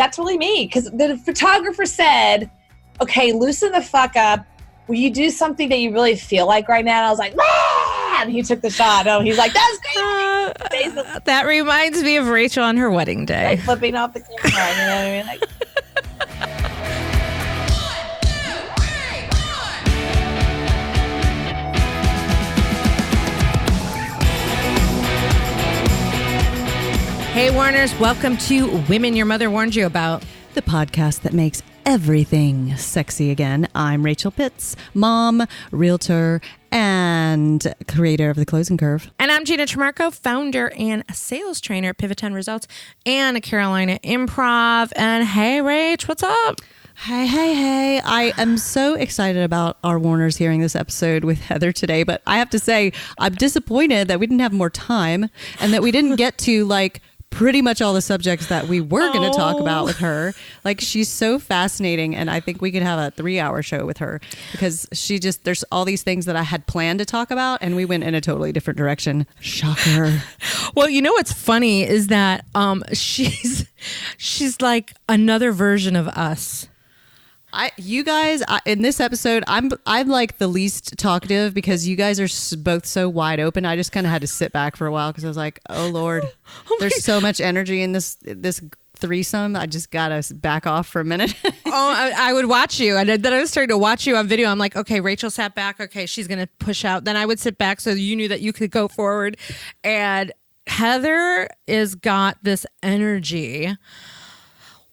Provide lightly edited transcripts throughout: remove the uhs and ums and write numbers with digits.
that's really me. Because the photographer said, okay, loosen the fuck up. Will you do something that you really feel like right now? And I was like, ah! And he took the shot. Oh, he's like, that's great. That reminds me of Rachel on her wedding day. Like flipping off the camera. You know what I mean? Like, Hey, Warners, welcome to Women Your Mother Warned You About, the podcast that makes everything sexy again. I'm Rachel Pitts, mom, realtor, and creator of The Closing Curve. And I'm Gina Tremarco, founder and sales trainer at Pivot 10 Results and a Carolina Improv. And hey, Rach, what's up? Hey. I am so excited about our Warners hearing this episode with Heather today, but I have to say, I'm disappointed that we didn't have more time and that we didn't get to pretty much all the subjects that we were going to talk about with her. She's so fascinating, and I think we could have a 3-hour show with her because there's all these things that I had planned to talk about, and we went in a totally different direction. Shocker. Well, you know what's funny is that she's like another version of us. You guys, in this episode, I'm like the least talkative because you guys are both so wide open. I just kind of had to sit back for a while because I was like, oh Lord, there's so much energy in this threesome. I just gotta back off for a minute. I would watch you, and then I was starting to watch you on video. I'm like, okay, Rachel sat back. Okay, she's gonna push out. Then I would sit back so you knew that you could go forward. And Heather has got this energy.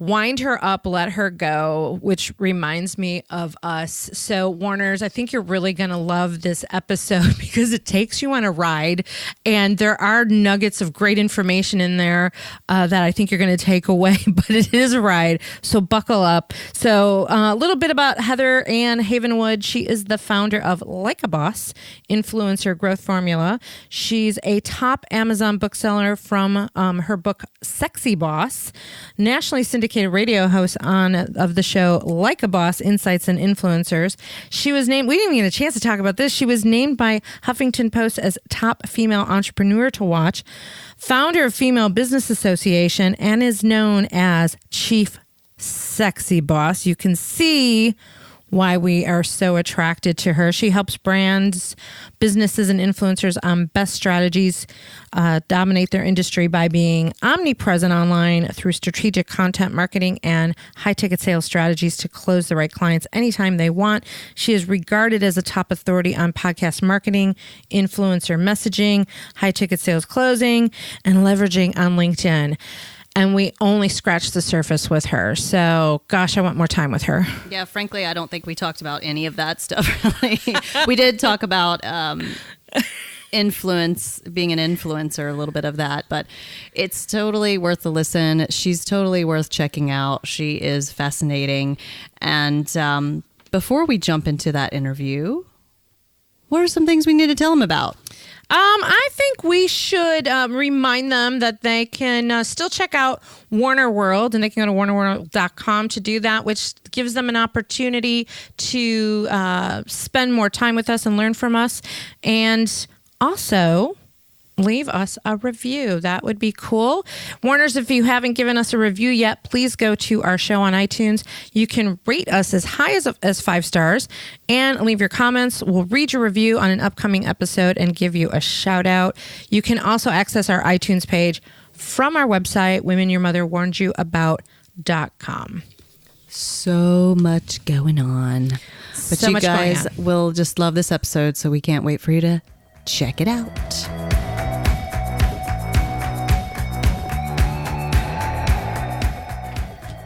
Wind her up, let her go, which reminds me of us. So, Warners, I think you're really going to love this episode because it takes you on a ride, and there are nuggets of great information in there that I think you're going to take away, but it is a ride, so buckle up. So, a little bit about Heather Ann Havenwood. She is the founder of Like a Boss, Influencer Growth Formula. She's a top Amazon bookseller from her book, Sexy Boss, nationally syndicated radio host of the show Like a Boss, Insights and Influencers. She was named, we didn't even get a chance to talk about this, she was named by Huffington Post as top female entrepreneur to watch, founder of Female Business Association, and is known as Chief Sexy Boss. You can see why we are so attracted to her. She helps brands, businesses, and influencers on best strategies dominate their industry by being omnipresent online through strategic content marketing and high-ticket sales strategies to close the right clients anytime they want. She is regarded as a top authority on podcast marketing, influencer messaging, high-ticket sales closing, and leveraging on LinkedIn. And we only scratched the surface with her. So, gosh, I want more time with her. Yeah, frankly, I don't think we talked about any of that stuff, really. We did talk about influence, being an influencer, a little bit of that. But it's totally worth the listen. She's totally worth checking out. She is fascinating. And before we jump into that interview, what are some things we need to tell them about? I think we should remind them that they can still check out Warner World, and they can go to warnerworld.com to do that, which gives them an opportunity to spend more time with us and learn from us. And also leave us a review. That would be cool. Warners, if you haven't given us a review yet, please go to our show on iTunes. You can rate us as high as 5 stars and leave your comments. We'll read your review on an upcoming episode and give you a shout out. You can also access our iTunes page from our website, womenyourmotherwarnedyouabout.com. So much going on. But So you much guys going on. will just love this episode, so we can't wait for you to check it out.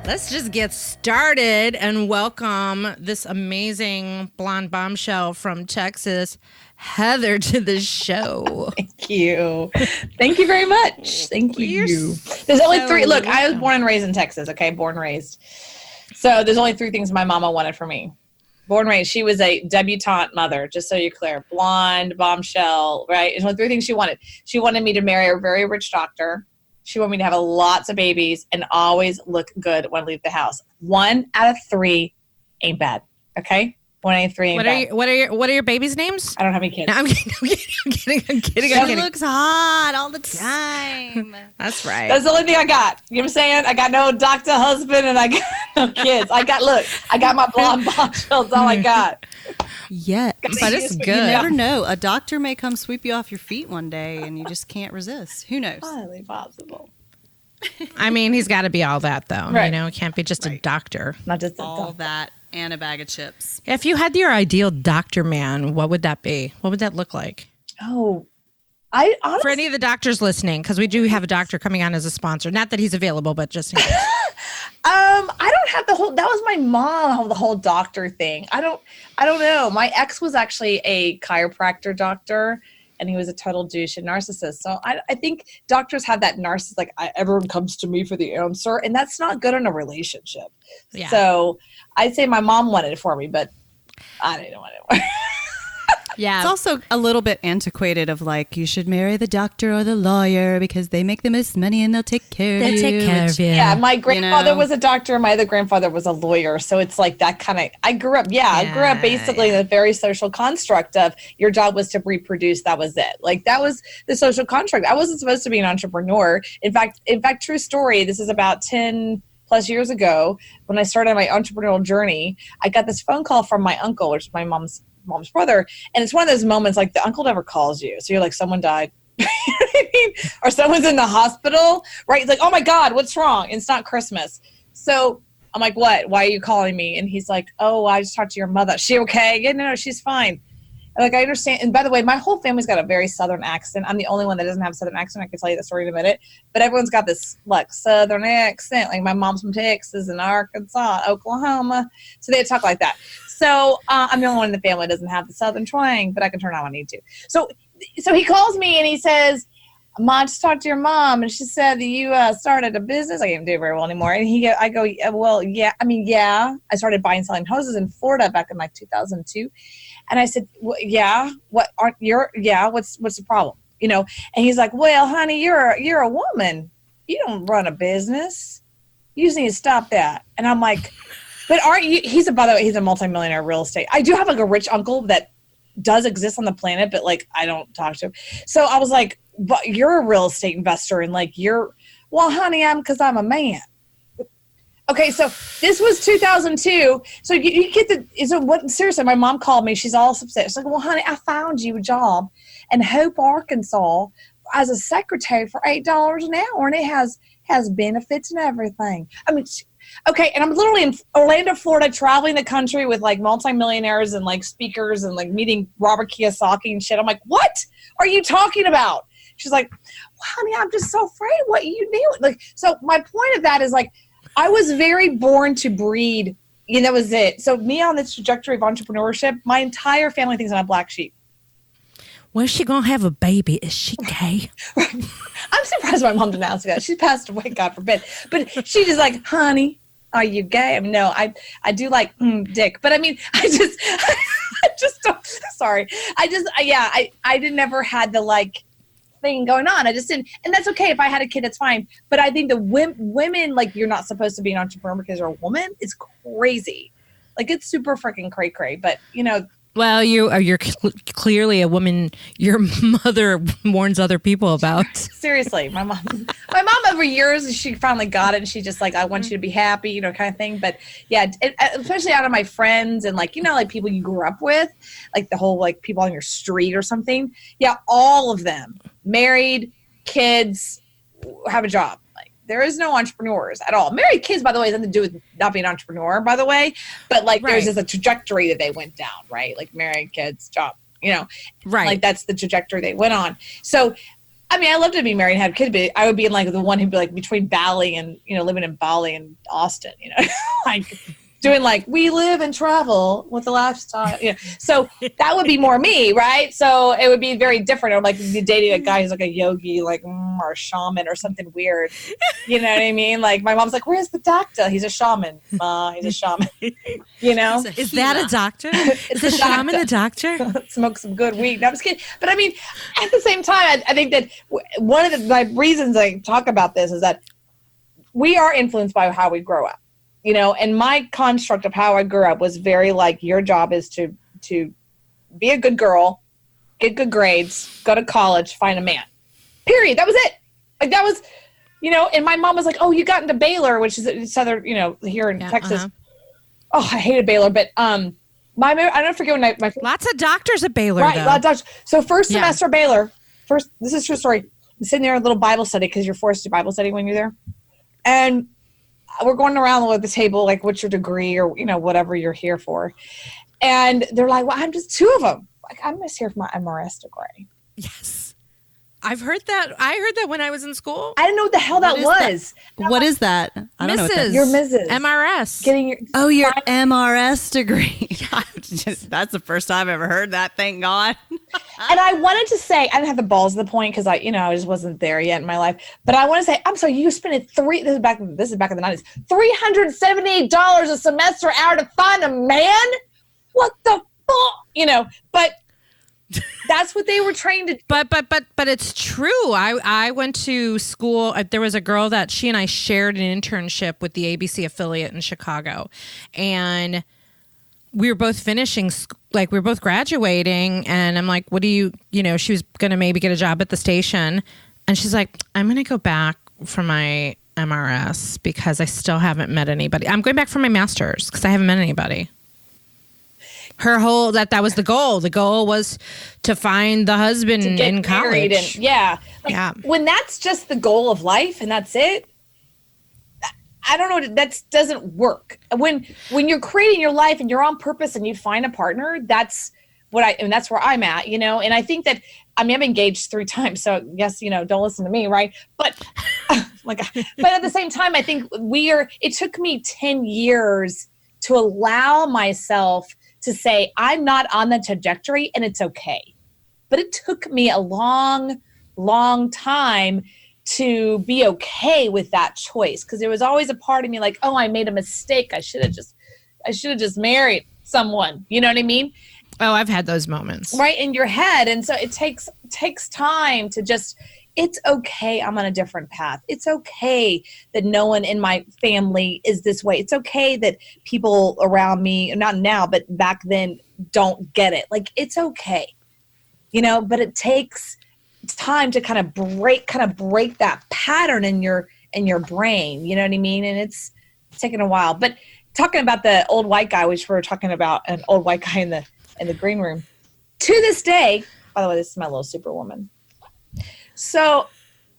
Let's just get started and welcome this amazing blonde bombshell from Texas, Heather, to the show. thank you. Thank you very much. Thank you. There's only 3. Look, I was born and raised in Texas, okay? Born and raised. So there's only 3 things my mama wanted for me. Born and raised. She was a debutante mother, just so you're clear. Blonde, bombshell, right? There's only 3 things she wanted. She wanted me to marry a very rich doctor. She wanted me to have lots of babies and always look good when I leave the house. 1 out of 3 ain't bad. Okay? 183. What are your babies' names? I don't have any kids. No, I'm kidding. She looks hot all the time. That's right. That's the only thing I got. You know what I'm saying? I got no doctor husband and I got no kids. I got my blonde bombshell. That's all I got. Yeah, but it's good. You never know. A doctor may come sweep you off your feet one day and you just can't resist. Who knows? Highly possible. I mean, he's got to be all that, though. Right. You know, it can't be just a doctor. Not just All that and a bag of chips. If you had your ideal doctor man, what would that be? What would that look like? Oh, I honestly, for any of the doctors listening, because we do have a doctor coming on as a sponsor. Not that he's available, but just in case. I don't have that was my mom, the whole doctor thing. I don't know. My ex was actually a chiropractor doctor, and he was a total douche and narcissist. So I think doctors have that narcissist, like everyone comes to me for the answer, and that's not good in a relationship. Yeah. So I'd say my mom wanted it for me, but I didn't want it. Yeah. It's also a little bit antiquated of like, you should marry the doctor or the lawyer because they make the most money and they'll take care of you. They'll take care of you. Yeah, my grandfather was a doctor. My other grandfather was a lawyer. So it's like that kind of, I grew up basically in a very social construct of your job was to reproduce. That was it. Like that was the social construct. I wasn't supposed to be an entrepreneur. In fact, true story, this is about 10 plus years ago when I started my entrepreneurial journey. I got this phone call from my uncle, which is my mom's brother, and it's one of those moments like the uncle never calls you, so you're like, someone died. You know what I mean? Or someone's in the hospital, right? It's like, oh my God, what's wrong? It's not Christmas. So I'm like, what? Why are you calling me? And he's like, oh, I just talked to your mother. She okay? Yeah, no, she's fine. And like, I understand. And by the way, my whole family's got a very Southern accent. I'm the only one that doesn't have a Southern accent. I can tell you the story in a minute. But everyone's got this like Southern accent. Like my mom's from Texas and Arkansas, Oklahoma. So they talk like that. So I'm the only one in the family that doesn't have the Southern twang, but I can turn on when I need to. So he calls me and he says, Mom, just talked to your mom, and she said that you started a business. I can't do it very well anymore. And I go, well, yeah. I mean, yeah. I started buying and selling hoses in Florida back in like 2002. And I said, well, yeah. What's the problem? You know? And he's like, well, honey, you're a woman. You don't run a business. You just need to stop that. And I'm like, but aren't you? By the way, he's a multimillionaire real estate. I do have like a rich uncle that does exist on the planet, but like I don't talk to him. So I was like, but you're a real estate investor, and like well, honey, because I'm a man. Okay, so this was 2002. So you get seriously, my mom called me. She's all upset. She's like, well, honey, I found you a job in Hope, Arkansas as a secretary for $8 an hour, and it has benefits and everything. I mean, okay, and I'm literally in Orlando, Florida, traveling the country with like multimillionaires and like speakers and like meeting Robert Kiyosaki and shit. I'm like, what are you talking about? She's like, well, honey, I'm just so afraid what you do. Like, so my point of that is like, I was very born to breed. You know, that was it. So me on this trajectory of entrepreneurship, my entire family thinks I'm a black sheep. When's she gonna have a baby? Is she gay? I'm surprised my mom didn't ask that. She passed away, God forbid. But she just like, honey, are you gay? I mean, no, I do like dick. But I mean, I just don't. Sorry. I didn't never had the like thing going on. I just didn't. And that's okay. If I had a kid, it's fine. But I think the women, like, you're not supposed to be an entrepreneur because you're a woman. It's crazy. Like, it's super freaking cray-cray. But, you know. Well, you're clearly a woman your mother warns other people about. Seriously, my mom over years, she finally got it, and she just like, I want you to be happy, you know, kind of thing. But yeah, especially out of my friends and like, you know, like people you grew up with, like the whole like people on your street or something. Yeah, all of them married, kids, have a job. There is no entrepreneurs at all. Married kids, by the way, has nothing to do with not being an entrepreneur, by the way. But like, there's just a trajectory that they went down, right? Like married kids, job, you know, right? Like that's the trajectory they went on. So, I mean, I love to be married and have kids, but I would be like the one who'd be like between Bali and, you know, living in Bali and Austin, you know, like doing like, we live and travel with the lifestyle. You know? So that would be more me, right? So it would be very different. I'm like dating a guy who's like a yogi, like, or a shaman or something weird. You know what I mean? Like my mom's like, where's the doctor? He's a shaman. He's a shaman. You know? Is that a doctor? Is the shaman a doctor? Smoke some good weed. No, I'm just kidding. But I mean, at the same time, I think that one of my reasons I talk about this is that we are influenced by how we grow up. you know, and my construct of how I grew up was very like, your job is to be a good girl, get good grades, go to college, find a man. Period. That was it. Like that was, you know, and my mom was like, oh, you got into Baylor, which is southern, you know, here in Texas. Oh, I hated Baylor, but I don't forget when my lots of doctors at Baylor, right? Though. A lot of doctors. So first semester Baylor, this is true story. I'm sitting there in a little Bible study because you're forced to Bible study when you're there, and we're going around with the table like, what's your degree or you know whatever you're here for, and they're like, well, I'm just two of them. Like I'm just here for my MRS degree. Yes. I've heard that. I heard that when I was in school. I didn't know what the hell that was. What is that? I don't know what that is. Your Mrs. MRS. Getting your MRS degree. That's the first time I've ever heard that. Thank God. And I wanted to say, I didn't have the balls of the point because I just wasn't there yet in my life. But I want to say, I'm sorry, you spent this is back in the 90s, $378 a semester hour to find a man? What the fuck? You know, but that's what they were trained to do. But it's true. I went to school. There was a girl that she and I shared an internship with the ABC affiliate in Chicago, and we were both finishing, like we were both graduating, and I'm like, what do you know, she was going to maybe get a job at the station, and she's like, I'm going to go back for my MRS because I still haven't met anybody. I'm going back for my master's because I haven't met anybody. Her whole that was the goal. The goal was to find the husband in college. When that's just the goal of life and that's it, I don't know. That doesn't work. When you're creating your life and you're on purpose and you find a partner, that's that's where I'm at. You know, and I think that I'm engaged 3 times. So yes, you know, don't listen to me, right? But but at the same time, I think it took me 10 years to allow myself to say, I'm not on the trajectory and it's okay. But it took me a long, long time to be okay with that choice. Because there was always a part of me like, oh, I made a mistake. I should have just married someone. You know what I mean? Oh, I've had those moments. Right in your head. And so it takes time to just, it's okay. I'm on a different path. It's okay that no one in my family is this way. It's okay that people around me, not now, but back then, don't get it. Like, it's okay, you know, but it takes time to kind of break that pattern in your brain. You know what I mean? And it's taken a while, but talking about the old white guy, which we were talking about an old white guy in the green room to this day, by the way, this is my little superwoman. So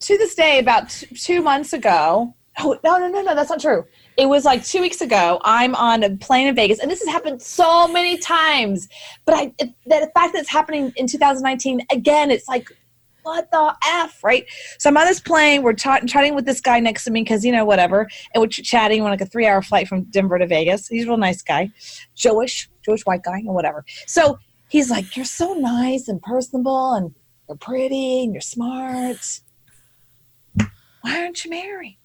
to this day, about 2 months ago, no, that's not true. It was like 2 weeks ago, I'm on a plane in Vegas, and this has happened so many times, but the fact that it's happening in 2019, again, it's like, what the F, right? So I'm on this plane, we're chatting with this guy next to me because, you know, whatever, and we're chatting on like a 3-hour flight from Denver to Vegas. He's a real nice guy, Jewish white guy, or whatever. So he's like, you're so nice and personable, and you're pretty and you're smart. Why aren't you married?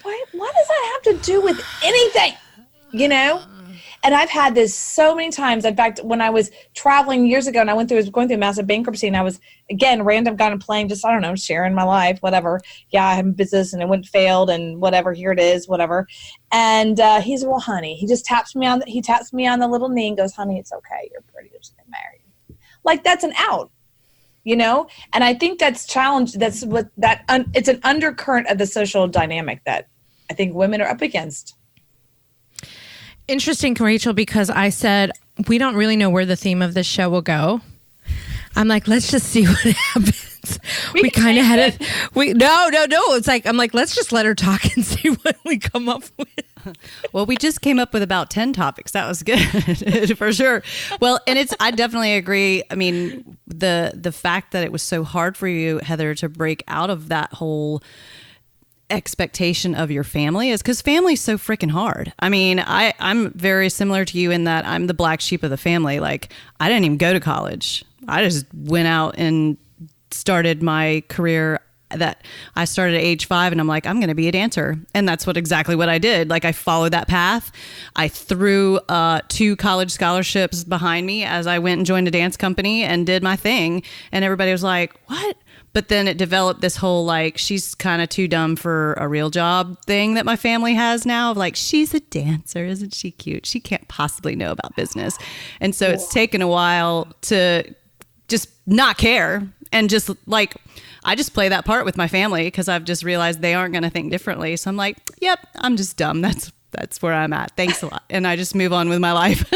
What does that have to do with anything? You know? And I've had this so many times. In fact, when I was traveling years ago and I was going through a massive bankruptcy, and I was, again, random got on a plane, just, I don't know, sharing my life, whatever. Yeah, I have a business and it went failed and whatever, here it is, whatever. And he's, well, honey, he taps me on the little knee and goes, honey, it's okay. You're pretty. Just get married. Like, that's an out. You know, and I think that's challenged. That's what it's an undercurrent of the social dynamic that I think women are up against. Interesting, Rachel, because I said we don't really know where the theme of this show will go. I'm like, let's just see what happens. We kind of had it. No. It's like, I'm like, let's just let her talk and see what we come up with. Well, we just came up with about 10 topics. That was good for sure. Well, and I definitely agree. I mean, the fact that it was so hard for you, Heather, to break out of that whole expectation of your family is because family's so freaking hard. I mean, I'm very similar to you in that I'm the black sheep of the family. Like, I didn't even go to college. I just went out and started my career that I started at age 5, and I'm like, I'm going to be a dancer. And that's exactly what I did. Like, I followed that path. I threw 2 college scholarships behind me as I went and joined a dance company and did my thing. And everybody was like, what? But then it developed this whole like, she's kind of too dumb for a real job thing that my family has now. Like, she's a dancer. Isn't she cute? She can't possibly know about business. And so it's taken a while to just not care and just like, I just play that part with my family because I've just realized they aren't going to think differently. So I'm like, yep, I'm just dumb. That's where I'm at. Thanks a lot. And I just move on with my life.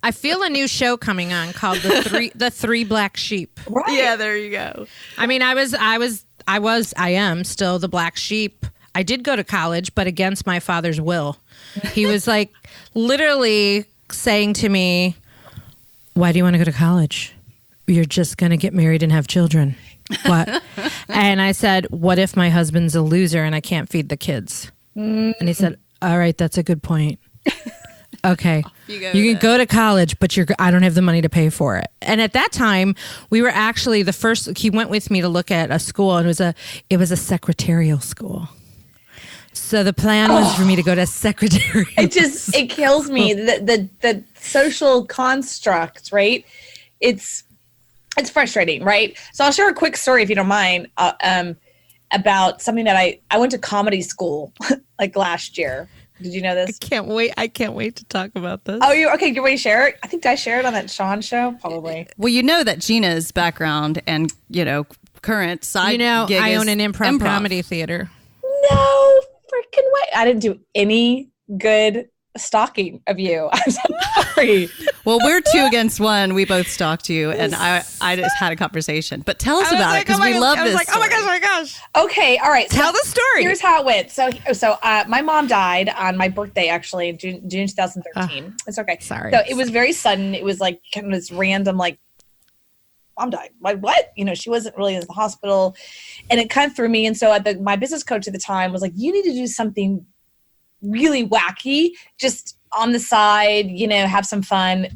I feel a new show coming on called the Three Black Sheep. Right. Yeah, there you go. I mean, I am still the black sheep. I did go to college, but against my father's will. He was like literally saying to me, "Why do you want to go to college? You're just going to get married and have children." What? And I said, "What if my husband's a loser and I can't feed the kids?" And he said, "All right, that's a good point. Okay, you can go to college, but I don't have the money to pay for it." And at that time, we were actually he went with me to look at a school, and it was a secretarial school. So the plan was for me to go to secretarial. It kills me, the social construct, right? It's frustrating, right? So I'll share a quick story if you don't mind, about something that I went to comedy school like last year. Did you know this? I can't wait to talk about this. Oh, you're ready to share it? I think I shared it on that Sean show, probably. Well, you know that Gina's background and, current side gig I own an improv comedy theater. No freaking way. I didn't do any good stalking of you. I'm so sorry. Well, we're 2 against 1. We both stalked you, and I just had a conversation. But tell us about it, because we love this. Oh my gosh. Okay, all right. Tell the story. Here's how it went. So my mom died on my birthday, actually, in June 2013. It's okay. Sorry. So it was very sudden. It was like kind of this random, like, mom died. Like, what? She wasn't really in the hospital, and it kind of threw me. And so my business coach at the time was like, you need to do something really wacky, just on the side, have some fun,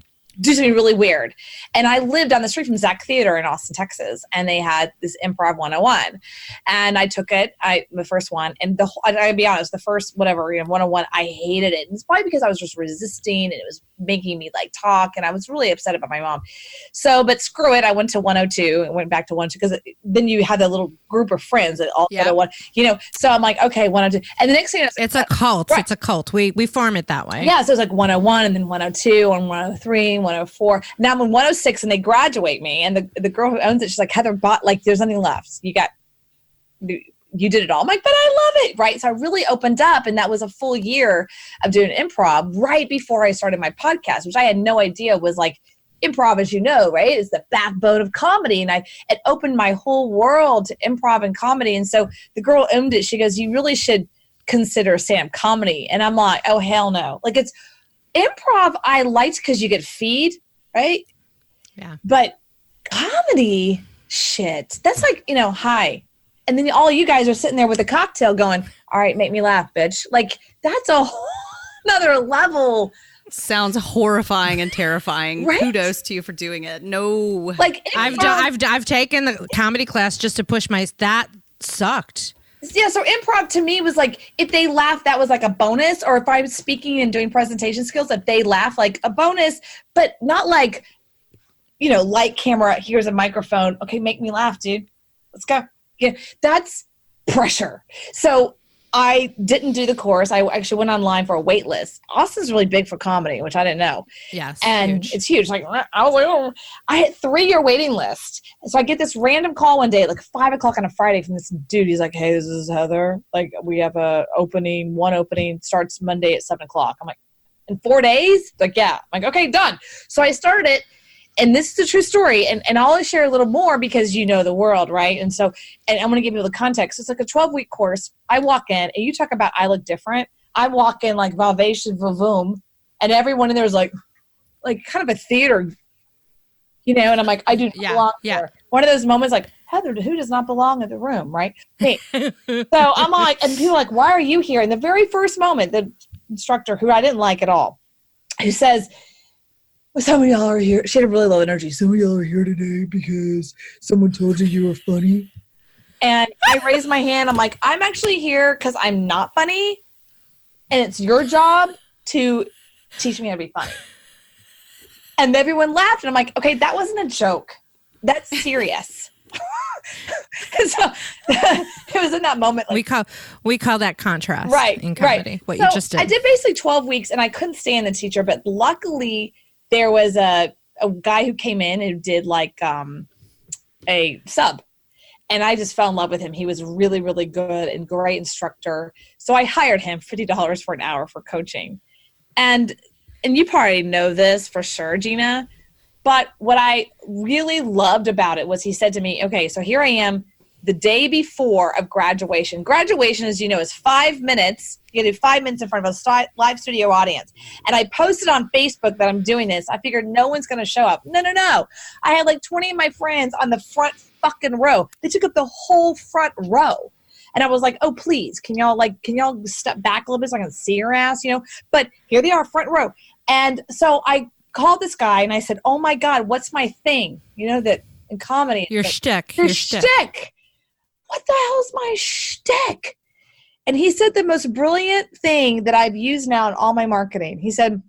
do something really weird. And I lived on the street from Zach Theater in Austin, Texas, and they had this improv 101. And I took it, the first one, and I gotta be honest, the first 101, I hated it. And it's probably because I was just resisting, and it was making me like talk, and I was really upset about my mom. So, but screw it, I went to 102 and went back to 102, because then you had that little group of friends that all go to one, so I'm like, okay, 102. And the next thing it's a cult. Right. It's a cult. We form it that way. Yeah, so it's like 101 and then 102 and 103 and 104. Now I'm in 106 and they graduate me, and the girl who owns it, she's like, Heather, there's nothing left. You did it all. I'm like, but I love it, right? So I really opened up, and that was a full year of doing improv right before I started my podcast, which I had no idea was like improv, as you know, right, is the backbone of comedy. And it opened my whole world to improv and comedy. And so the girl owned it. She goes, you really should consider stand-up comedy. And I'm like, oh, hell no. Like, it's improv I liked because you get feed, right? Yeah. But comedy, shit, that's like, hi. And then all you guys are sitting there with a cocktail going, all right, make me laugh, bitch. Like, that's a whole another level. Sounds horrifying and terrifying. Right? Kudos to you for doing it. No. Like, I've taken the comedy class just to push that sucked. Yeah, so improv to me was like, if they laugh, that was like a bonus. Or if I was speaking and doing presentation skills, if they laugh, like a bonus, but not like, light camera, here's a microphone. Okay, make me laugh, dude. Let's go. Yeah, that's pressure. So I didn't do the course. I actually went online for a wait list. Austin's really big for comedy, which I didn't know. Yes. And it's huge. Like, I had 3-year waiting list. And so I get this random call one day at like 5 o'clock on a Friday from this dude. He's like, hey, this is Heather. Like, we have one opening, starts Monday at 7 o'clock. I'm like, in 4 days? Like, yeah. I'm like, okay, done. So I started it. And this is a true story, and I'll share a little more because you know the world, right? And so, and I'm going to give you the context. It's like a 12-week course. I walk in, and you talk about I look different. I walk in like Valvation Vavoom, and everyone in there is like kind of a theater, and I'm like, I do not belong here. One of those moments like, Heather, who does not belong in the room, right? Hey. So I'm like, and people are like, why are you here? And the very first moment, the instructor, who I didn't like at all, who says, well, some of y'all are here. She had a really low energy. Some of y'all are here today because someone told you were funny. And I raised my hand. I'm like, I'm actually here because I'm not funny. And it's your job to teach me how to be funny. And everyone laughed. And I'm like, okay, that wasn't a joke. That's serious. So it was in that moment. Like, we call that contrast, right, in comedy. Right. What so you just did. I did basically 12 weeks, and I couldn't stand the teacher, but luckily there was a guy who came in who did like a sub. And I just fell in love with him. He was really, really good and great instructor. So I hired him $50 for an hour for coaching. And you probably know this for sure, Gina. But what I really loved about it was he said to me, okay, so here I am the day before of graduation. Graduation, as you know, is 5 minutes. You do 5 minutes in front of a live studio audience. And I posted on Facebook that I'm doing this. I figured no one's going to show up. No. I had like 20 of my friends on the front fucking row. They took up the whole front row. And I was like, oh, please, can y'all step back a little bit so I can see your ass, But here they are, front row. And so I called this guy and I said, oh my God, what's my thing? That in comedy. Your shtick. Your shtick. What the hell's my shtick? And he said the most brilliant thing that I've used now in all my marketing. He said,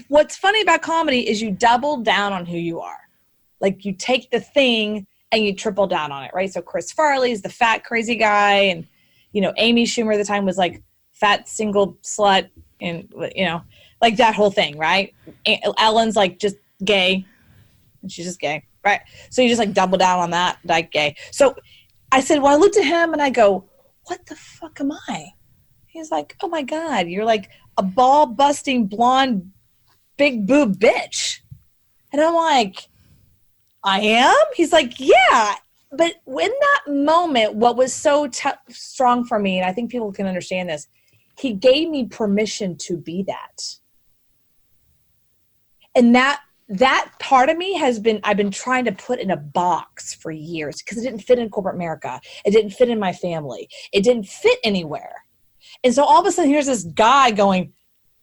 what's funny about comedy is you double down on who you are. Like you take the thing and you triple down on it, right? So Chris Farley's the fat, crazy guy. And, Amy Schumer at the time was like fat, single slut and, like that whole thing, right? Ellen's like just gay. And she's just gay, right? So you just like double down on that, like gay. So I said, well, I looked at him and I go, what the fuck am I? He's like, oh my God, you're like a ball-busting, blonde, big boob bitch. And I'm like, I am? He's like, yeah. But in that moment, what was so strong for me, and I think people can understand this, he gave me permission to be that. And that part of me I've been trying to put in a box for years because it didn't fit in corporate America. It didn't fit in my family. It didn't fit anywhere. And so all of a sudden, here's this guy going,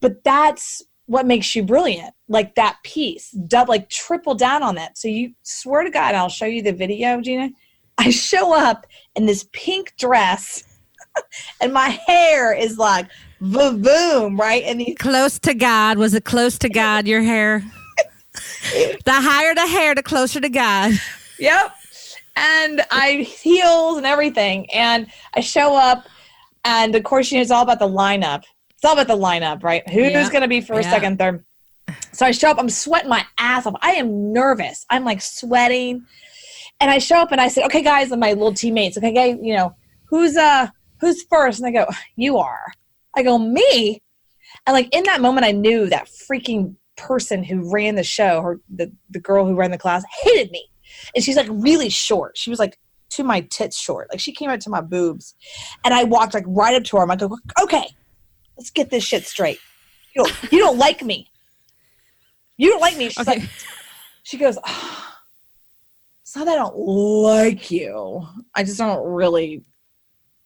but that's what makes you brilliant. Like that piece, like triple down on that. So you swear to God, I'll show you the video, Gina. I show up in this pink dress and my hair is like boom, right? And close to God. Was it close to God, your hair? The higher the hair, the closer to God. Yep. And I heels and everything. And I show up and of course, it's all about the lineup. It's all about the lineup, right? Who's going to be first, second, third? So I show up, I'm sweating my ass off. I am nervous. I'm like sweating. And I show up and I said, okay, guys, and my little teammates, okay, guys, who's first? And they go, you are. I go, me? And like in that moment, I knew that freaking person who ran the show, the girl who ran the class, hated me. And she's like really short. She was like to my tits short. Like she came out to my boobs. And I walked like right up to her. I go, okay, let's get this shit straight. You don't like me. You don't like me. She's okay. She goes, oh, it's not that I don't like you. I just don't really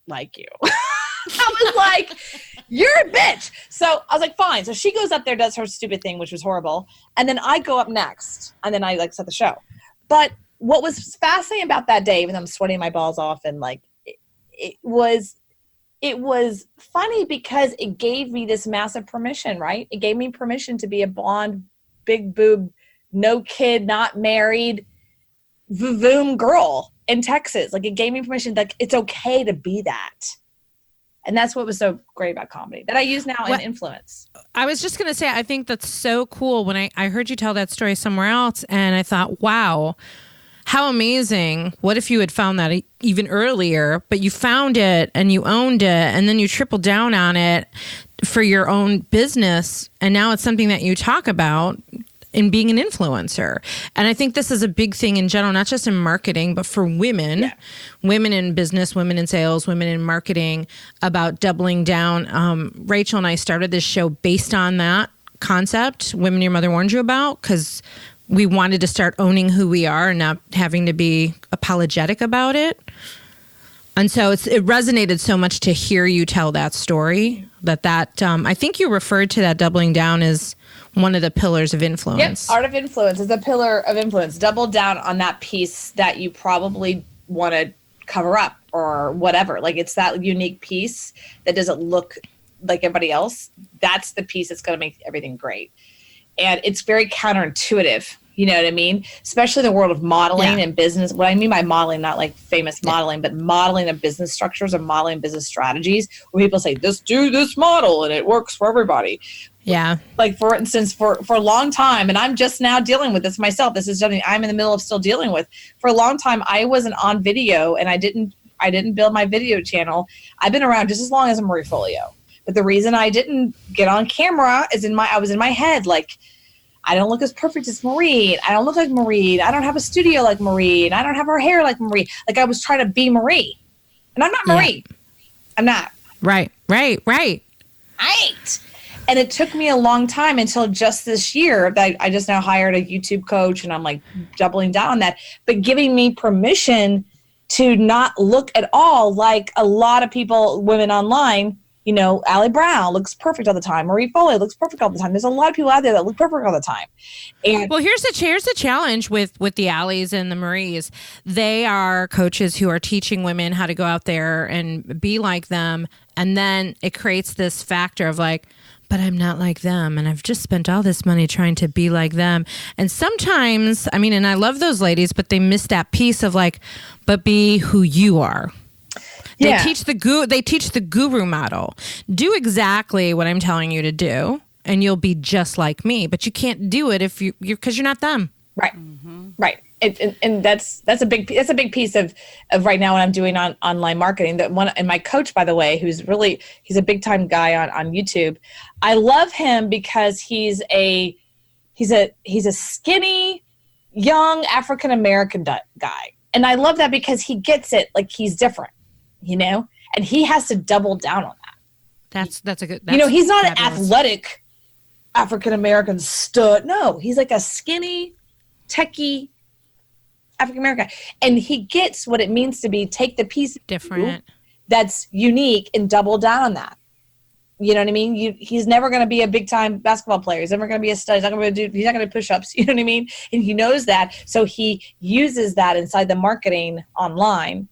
like you. I was like, you're a bitch. So I was like, fine. So she goes up there, does her stupid thing, which was horrible. And then I go up next. And then I like set the show. But what was fascinating about that day, even though I'm sweating my balls off and like, it was funny because it gave me this massive permission, right? It gave me permission to be a blonde, big boob, no kid, not married, voom girl in Texas. Like it gave me permission. Like it's okay to be that. And that's what was so great about comedy that I use now in influence. I was just going to say, I think that's so cool. When I heard you tell that story somewhere else and I thought, wow, how amazing. What if you had found that even earlier, but you found it and you owned it and then you tripled down on it for your own business. And now it's something that you talk about in being an influencer. And I think this is a big thing in general, not just in marketing, but for women, women in business, women in sales, women in marketing, about doubling down. Rachel and I started this show based on that concept, Women Your Mother Warned You About, because we wanted to start owning who we are and not having to be apologetic about it. And so it resonated so much to hear you tell that story that I think you referred to that doubling down as one of the pillars of influence. Yep, art of influence is a pillar of influence. Double down on that piece that you probably want to cover up or whatever. Like it's that unique piece that doesn't look like everybody else. That's the piece that's going to make everything great. And it's very counterintuitive You know what I mean? Especially in the world of modeling and business. What I mean by modeling, not like famous modeling, but modeling of business structures or modeling business strategies where people say, just do this model and it works for everybody. Yeah. Like, for instance, for a long time, and I'm just now dealing with this myself. This is something I'm in the middle of still dealing with. For a long time, I wasn't on video and I didn't build my video channel. I've been around just as long as Marie Folio. But the reason I didn't get on camera is I was in my head, like, I don't look as perfect as Marie. I don't look like Marie. I don't have a studio like Marie. And I don't have her hair like Marie. Like, I was trying to be Marie. And I'm not Marie. I'm not. Right. And it took me a long time until just this year that I just now hired a YouTube coach, and I'm like doubling down on that, but giving me permission to not look at all like a lot of people, women online. You know, Allie Brown looks perfect all the time. Marie Foley looks perfect all the time. There's a lot of people out there that look perfect all the time. And well, here's the challenge with the Allies and the Maries. They are coaches who are teaching women how to go out there and be like them. And then it creates this factor of like, but I'm not like them. And I've just spent all this money trying to be like them. And sometimes, I mean, and I love those ladies, but they miss that piece of like, but be who you are. They teach the guru model. Do exactly what I'm telling you to do, and you'll be just like me. But you can't do it if because you're not them. Right, right. And that's a big piece of right now what I'm doing on online marketing. That one, and my coach, by the way, he's a big time guy on YouTube. I love him because he's a skinny, young African American guy, and I love that because he gets it. Like, he's different. You know, and he has to double down on that. That's a good. He's not fabulous. An athletic African American stud. No, he's like a skinny, techie African American, and he gets what it means to take the piece different that's unique and double down on that. You know what I mean? He's never going to be a big time basketball player. He's never going to be a stud. He's not going to do push-ups. You know what I mean? And he knows that, so he uses that inside the marketing online.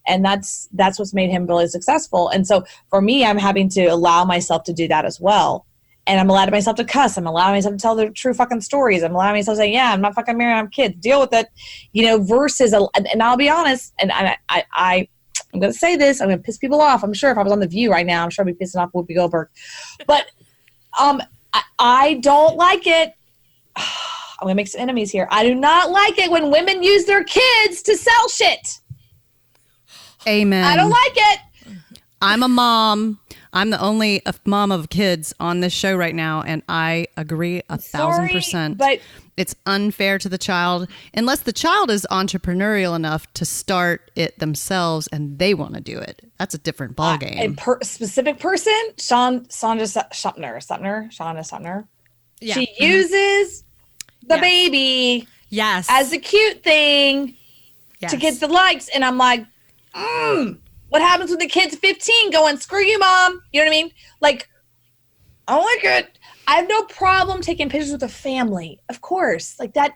And that's what's made him really successful. And so for me, I'm having to allow myself to do that as well. And I'm allowing myself to cuss. I'm allowing myself to tell the true fucking stories. I'm allowing myself to say, yeah, I'm not fucking married. I have kids. Deal with it. Versus, and I'll be honest, and I'm going to say this. I'm going to piss people off. I'm sure if I was on The View right now, I'm sure I'd be pissing off Whoopi Goldberg. But I don't like it. I'm going to make some enemies here. I do not like it when women use their kids to sell shit. Amen. I don't like it. I'm a mom. I'm the only mom of kids on this show right now, and I agree 1,000%. But it's unfair to the child unless the child is entrepreneurial enough to start it themselves and they want to do it. That's a different ballgame. Specific person, Shauna Sumner. Yeah. She uses the baby as a cute thing to get the likes, and I'm like, what happens when the kid's 15 going, screw you, mom? You know what I mean? Like, I don't like it. I have no problem taking pictures with a family. Of course. Like, that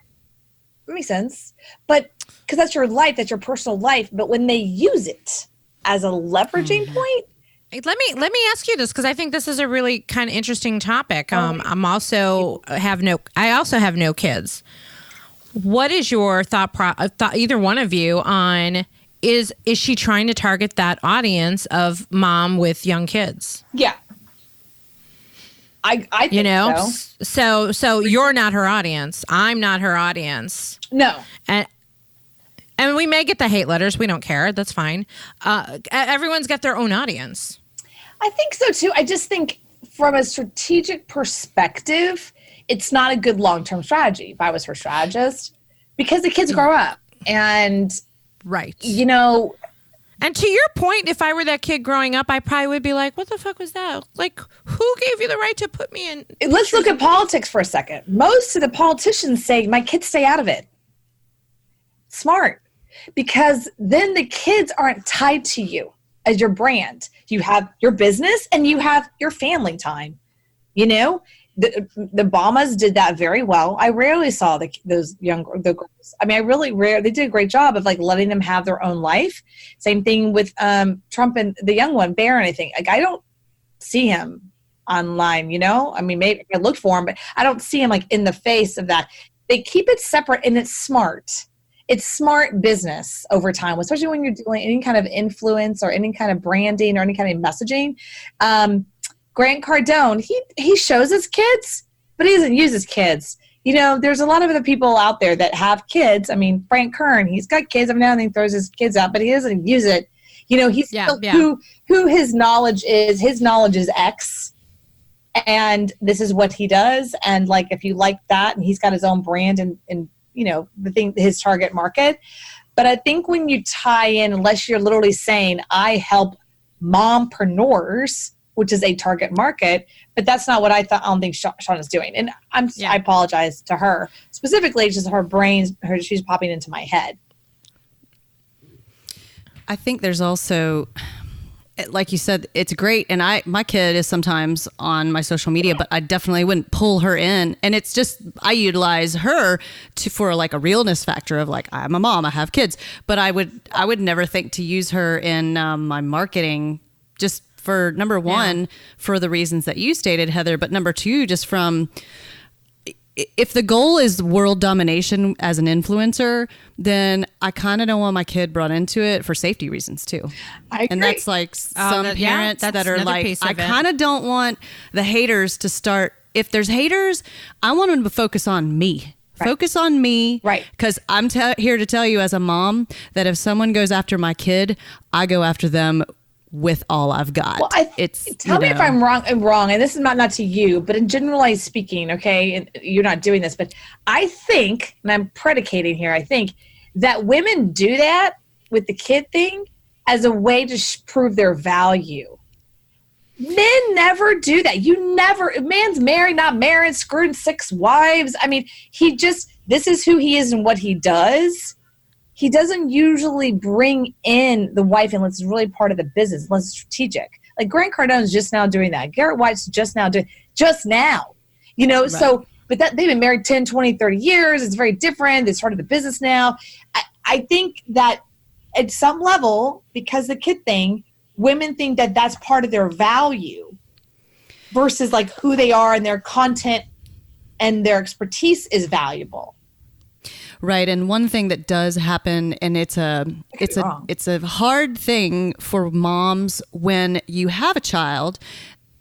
makes sense. But because that's your life, that's your personal life. But when they use it as a leveraging point. Let me ask you this, because I think this is a I kind of interesting topic. I also have no kids. What is your thought, either one of you, on is she trying to target that audience of mom with young kids? Yeah. I think so you're not her audience. I'm not her audience. No. And we may get the hate letters. We don't care. That's fine. Everyone's got their own audience. I think so too. I just think from a strategic perspective, it's not a good long-term strategy if I was her strategist, because the kids grow up and right. And to your point, if I were that kid growing up, I probably would be like, what the fuck was that? Like, who gave you the right to put me in? Let's look at politics for a second. Most of the politicians say, my kids stay out of it. Smart. Because then the kids aren't tied to you as your brand. You have your business and you have your family time. The Obamas did that very well. I rarely saw the girls. I mean, they did a great job of like letting them have their own life. Same thing with Trump and the young one, Barron, I think. Like, I don't see him online, I mean, maybe I look for him, but I don't see him like in the face of that. they keep it separate, and it's smart. It's smart business over time, especially when you're doing any kind of influence or any kind of branding or any kind of messaging. Grant Cardone, he shows his kids, but he doesn't use his kids. There's a lot of other people out there that have kids. I mean, Frank Kern, he's got kids. Every now and then he throws his kids out, but he doesn't use it. He's still who his knowledge is. His knowledge is X. And this is what he does. And like, if you like that, and he's got his own brand and his target market. But I think when you tie in, unless you're literally saying, I help mompreneurs, which is a target market, but that's not what I don't think Shauna is doing. And I apologize to her. Specifically, just her brain, she's popping into my head. I think there's also, like you said, it's great. And my kid is sometimes on my social media, but I definitely wouldn't pull her in. And it's just, I utilize her for like a realness factor of like, I'm a mom, I have kids, but I would never think to use her in my marketing, just for number one, for the reasons that you stated, Heather, but number two, just from, if the goal is world domination as an influencer, then I kind of don't want my kid brought into it for safety reasons too. I agree. And that's like some parents that are like, I kind of don't want the haters to start. If there's haters, I want them to focus on me. Right. Focus on me. Right. Because I'm here to tell you as a mom that if someone goes after my kid, I go after them with all I've got. Well, tell me if I'm wrong, and this is not to you, but in generally speaking, okay, and you're not doing this, but I think, and I'm predicating here, I think that women do that with the kid thing as a way to prove their value. Men never do that. A man's married, not married, screwed 6 wives. I mean, this is who he is and what he does. He doesn't usually bring in the wife unless it's really part of the business, unless it's strategic. Like Grant Cardone's just now doing that. Garrett White's just now. Right. So, but they've been married 10, 20, 30 years. It's very different. It's part of the business now. I think that at some level, because the kid thing, women think that that's part of their value versus like who they are and their content and their expertise is valuable. Right. And one thing that does happen, and it's a hard thing for moms when you have a child,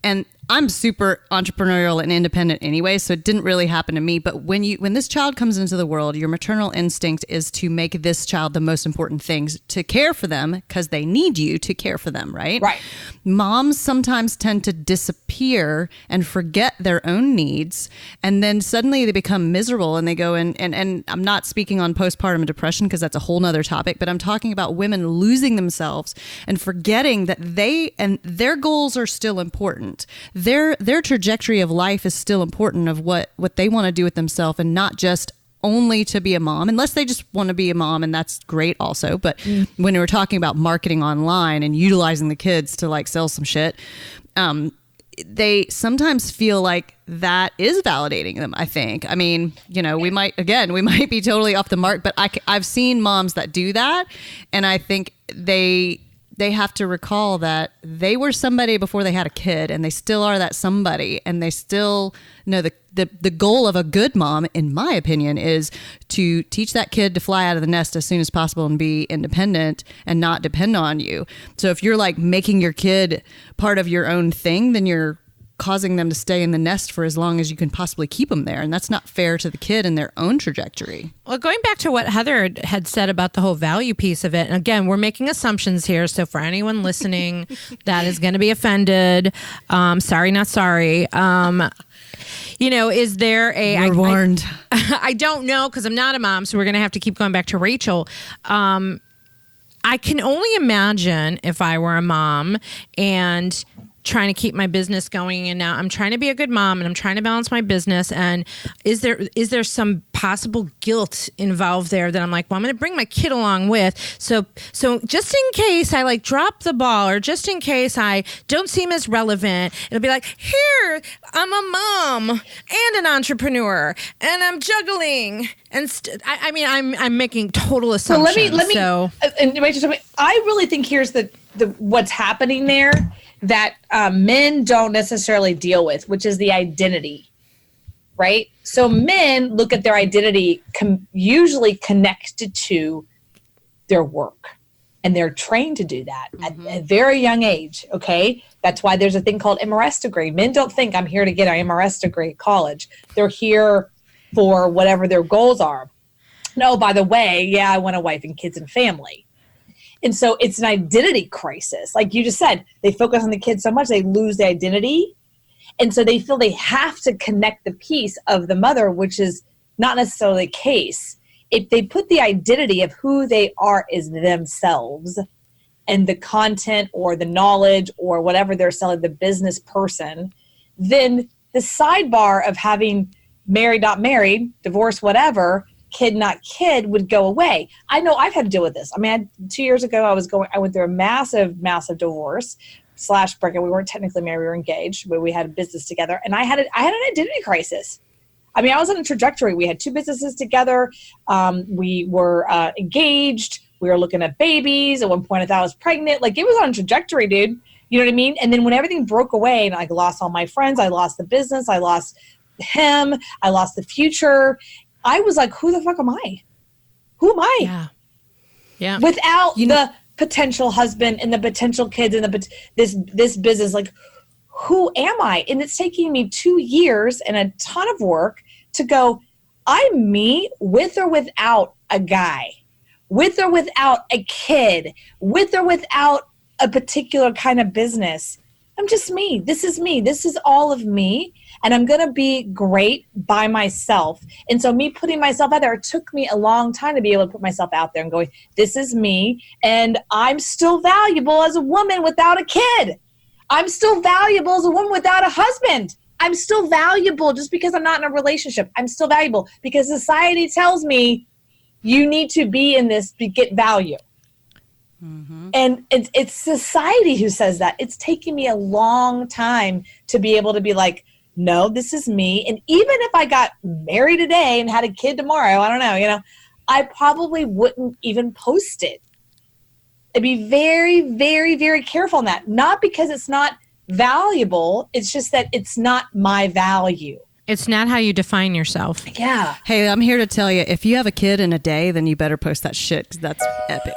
and I'm super entrepreneurial and independent anyway, so it didn't really happen to me. But when this child comes into the world, your maternal instinct is to make this child the most important things, to care for them because they need you to care for them, right? Right. Moms sometimes tend to disappear and forget their own needs, and then suddenly they become miserable and they go in, and I'm not speaking on postpartum depression because that's a whole nother topic, but I'm talking about women losing themselves and forgetting that their goals are still important. Their trajectory of life is still important of what they want to do with themselves, and not just only to be a mom, unless they just want to be a mom, and that's great also. But when we're talking about marketing online and utilizing the kids to like sell some shit, they sometimes feel like that is validating them, I think. I mean, we might be totally off the mark, but I've seen moms that do that, and I think they have to recall that they were somebody before they had a kid, and they still are that somebody, and they still know the goal of a good mom, in my opinion, is to teach that kid to fly out of the nest as soon as possible and be independent and not depend on you. So if you're like making your kid part of your own thing, then you're causing them to stay in the nest for as long as you can possibly keep them there. And that's not fair to the kid and their own trajectory. Well, going back to what Heather had said about the whole value piece of it, and again, we're making assumptions here. So for anyone listening that is going to be offended, sorry, not sorry. Is there a... You're warned. I don't know, because I'm not a mom, so we're going to have to keep going back to Rachel. I can only imagine if I were a mom and trying to keep my business going, and now I'm trying to be a good mom and I'm trying to balance my business, and is there some possible guilt involved there that I'm like, well, I'm going to bring my kid along with, so just in case I like drop the ball, or just in case I don't seem as relevant, it'll be like, here, I'm a mom and an entrepreneur and I'm juggling, and I'm making total assumptions. So let me and Rachel, I really think here's the what's happening there that men don't necessarily deal with, which is the identity. right? So men look at their identity usually connected to their work. And they're trained to do that at a very young age, okay? That's why there's a thing called MRS degree. Men don't think I'm here to get an MRS degree at college. They're here for whatever their goals are. No, by the way, yeah, I want a wife and kids and family. And so it's an identity crisis. Like you just said, they focus on the kids so much, they lose the identity. And so they feel they have to connect the piece of the mother, which is not necessarily the case. If they put the identity of who they are as themselves and the content or the knowledge or whatever they're selling, the business person, then the sidebar of having married, not married, divorced, whatever, kid, not kid would go away. I know I've had to deal with this. I mean, 2 years ago, I went through a massive divorce / breakup. We weren't technically married, we were engaged, but we had a business together. And I had an identity crisis. I mean, I was on a trajectory. We had 2 businesses together. We were engaged. We were looking at babies. At one point, I thought I was pregnant. Like, it was on a trajectory, dude. You know what I mean? And then when everything broke away and I lost all my friends, I lost the business, I lost him, I lost the future, I was like, who the fuck am I? Who am I? Yeah. Without the potential husband and the potential kids and this business, like, who am I? And it's taking me 2 years and a ton of work to go, I'm me with or without a guy, with or without a kid, with or without a particular kind of business. I'm just me. This is me. This is all of me. And I'm going to be great by myself. And so me putting myself out there, it took me a long time to be able to put myself out there and going, this is me. And I'm still valuable as a woman without a kid. I'm still valuable as a woman without a husband. I'm still valuable just because I'm not in a relationship. I'm still valuable because society tells me you need to be in this to get value. Mm-hmm. And it's society who says that. It's taken me a long time to be able to be like, no, this is me. And even if I got married today and had a kid tomorrow, I don't know, I probably wouldn't even post it. I'd be very, very, very careful on that. Not because it's not valuable. It's just that it's not my value. It's not how you define yourself. Yeah. Hey, I'm here to tell you, if you have a kid in a day, then you better post that shit because that's epic.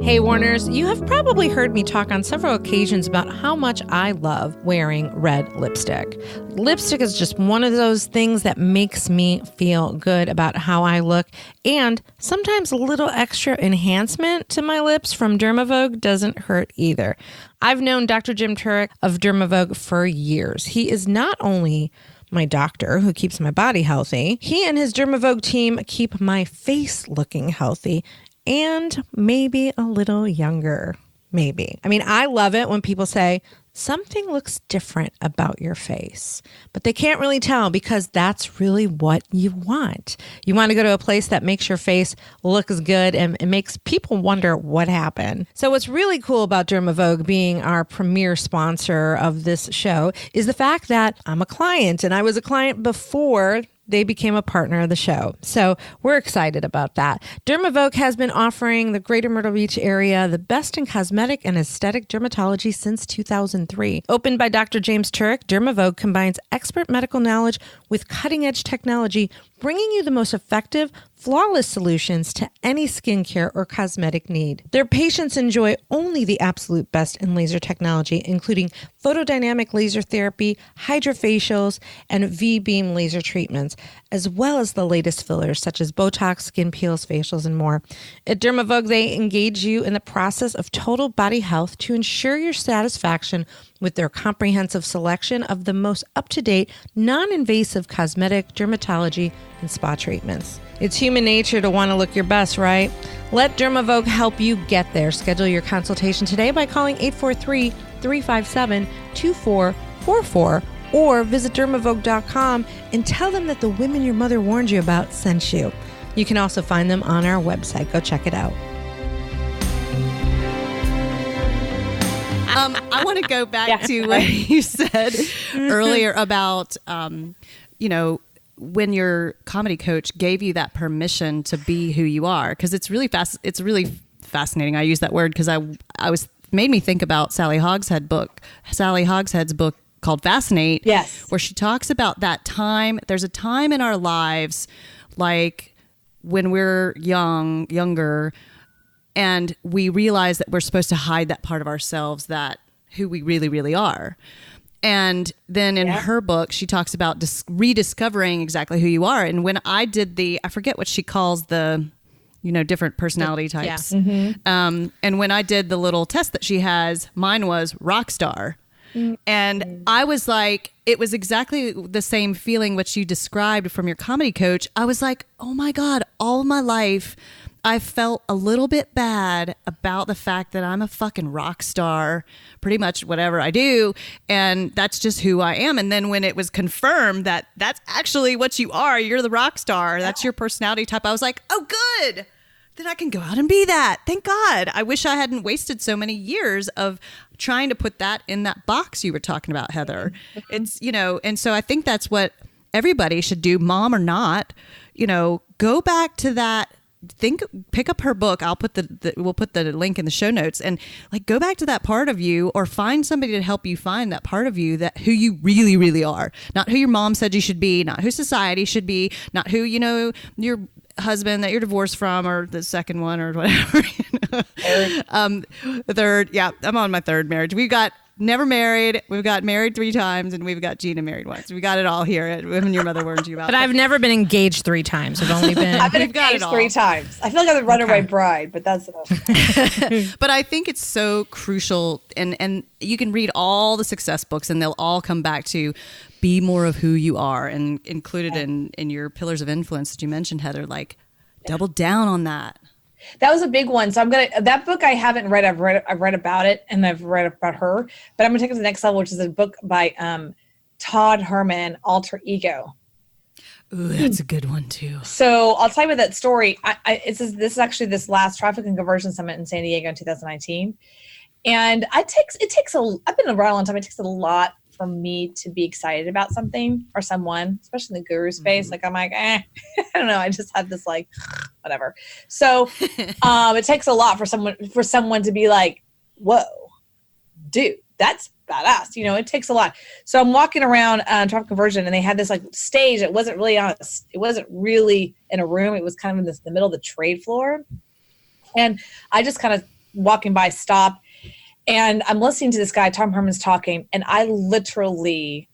Hey, Warners, you have probably heard me talk on several occasions about how much I love wearing red lipstick. Lipstick is just one of those things that makes me feel good about how I look, and sometimes a little extra enhancement to my lips from Dermavogue doesn't hurt either. I've known Dr. Jim Turek of Dermavogue for years. He is not only my doctor who keeps my body healthy, he and his Dermavogue team keep my face looking healthy and maybe a little younger, maybe. I mean, I love it when people say, something looks different about your face, but they can't really tell because that's really what you want. You want to go to a place that makes your face look as good and it makes people wonder what happened. So what's really cool about Dermavogue being our premier sponsor of this show is the fact that I'm a client, and I was a client before they became a partner of the show. So we're excited about that. Dermavogue has been offering the greater Myrtle Beach area the best in cosmetic and aesthetic dermatology since 2003. Opened by Dr. James Turek, Dermavogue combines expert medical knowledge with cutting-edge technology, bringing you the most effective, flawless solutions to any skincare or cosmetic need. Their patients enjoy only the absolute best in laser technology, including photodynamic laser therapy, hydrofacials, and V-beam laser treatments, as well as the latest fillers such as Botox, skin peels, facials, and more. At Dermavogue, they engage you in the process of total body health to ensure your satisfaction with their comprehensive selection of the most up-to-date, non-invasive cosmetic, dermatology, and spa treatments. It's human nature to want to look your best, right? Let Dermavogue help you get there. Schedule your consultation today by calling 843-357-2444 or visit dermavogue.com and tell them that the women your mother warned you about sent you. You can also find them on our website. Go check it out. I want to go back to what you said earlier about, when your comedy coach gave you that permission to be who you are, because it's really fascinating. I use that word because I was made me think about Sally Hogshead's book, called Fascinate. Yes. Where she talks about that time. There's a time in our lives, like when we're younger, and we realize that we're supposed to hide that part of ourselves, that who we really, really are. And then in her book, she talks about rediscovering exactly who you are. And when I did I forget what she calls the, different personality types. Yeah. Mm-hmm. And when I did the little test that she has, mine was rock star. Mm-hmm. And I was like, it was exactly the same feeling which you described from your comedy coach. I was like, oh my God, all my life, I felt a little bit bad about the fact that I'm a fucking rock star, pretty much whatever I do. And that's just who I am. And then when it was confirmed that that's actually what you are, you're the rock star, that's your personality type, I was like, oh, good. Then I can go out and be that. Thank God. I wish I hadn't wasted so many years of trying to put that in that box you were talking about, Heather. It's, and so I think that's what everybody should do, mom or not, go back to that. Pick up her book. I'll put we'll put the link in the show notes, and like go back to that part of you, or find somebody to help you find that part of you, that who you really, really are, not who your mom said you should be, not who society should be, not who your husband that you're divorced from, or the second one, or whatever. The third, yeah, I'm on my third marriage. We've got never married, we've got married 3 times, and we've got Gina married once. We got it all here at When Your Mother Warned You About. But I've never been engaged 3 times. I've only been. I've been engaged 3 times. I feel like I'm a runaway bride, but that's enough. But I think it's so crucial, and you can read all the success books, and they'll all come back to be more of who you are, and included in your pillars of influence that you mentioned, Heather. Like, double down on that. That was a big one. So that book I haven't read. I've read about it, and I've read about her, but I'm going to take it to the next level, which is a book by Todd Herman, Alter Ego. Ooh, that's a good one too. So I'll tell you about that story. This is actually this last Traffic and Conversion Summit in San Diego in 2019. And I've been around a long time. It takes a lot for me to be excited about something or someone, especially in the guru space. Mm-hmm. Like, I'm like, I don't know. I just have this like, whatever. So it takes a lot for someone to be like, whoa, dude, that's badass. It takes a lot. So I'm walking around Traffic Conversion, and they had this like stage. It wasn't really in a room. It was kind of in the middle of the trade floor. And I just kind of walking by, stop. And I'm listening to this guy, Tom Herman's talking, and I literally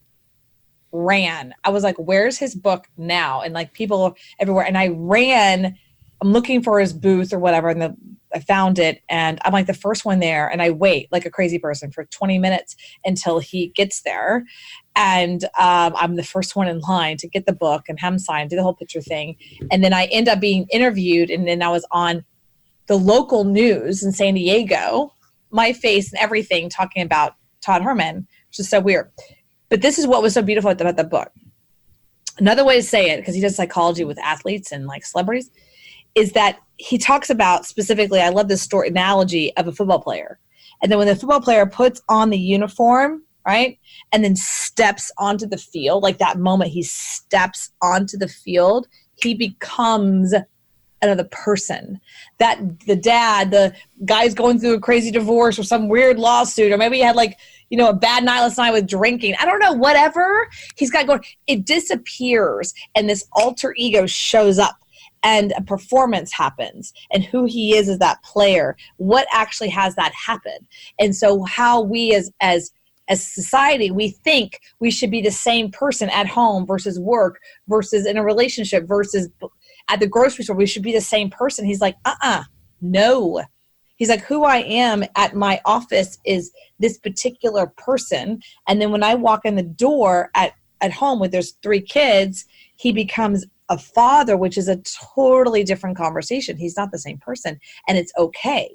ran. I was like, where's his book now? And like people everywhere. And I ran, I'm looking for his booth or whatever. And I found it, and I'm like the first one there. And I wait like a crazy person for 20 minutes until he gets there. And I'm the first one in line to get the book and have him sign, do the whole picture thing. And then I end up being interviewed. And then I was on the local news in San Diego, my face and everything, talking about Todd Herman, which is so weird. But this is what was so beautiful about the book. Another way to say it, because he does psychology with athletes and like celebrities, is that he talks about specifically, I love this story analogy of a football player. And then when the football player puts on the uniform, right, and then steps onto the field, like that moment he steps onto the field, he becomes another person. That the dad, the guy's going through a crazy divorce or some weird lawsuit, or maybe he had like, a bad night last night with drinking. I don't know, whatever he's got going, it disappears, and this alter ego shows up, and a performance happens, and who he is as that player, what actually has that happen. And so how we as society, we think we should be the same person at home versus work versus in a relationship versus at the grocery store, we should be the same person. He's like, no. He's like, who I am at my office is this particular person. And then when I walk in the door at home with there's 3 kids, he becomes a father, which is a totally different conversation. He's not the same person, and it's okay.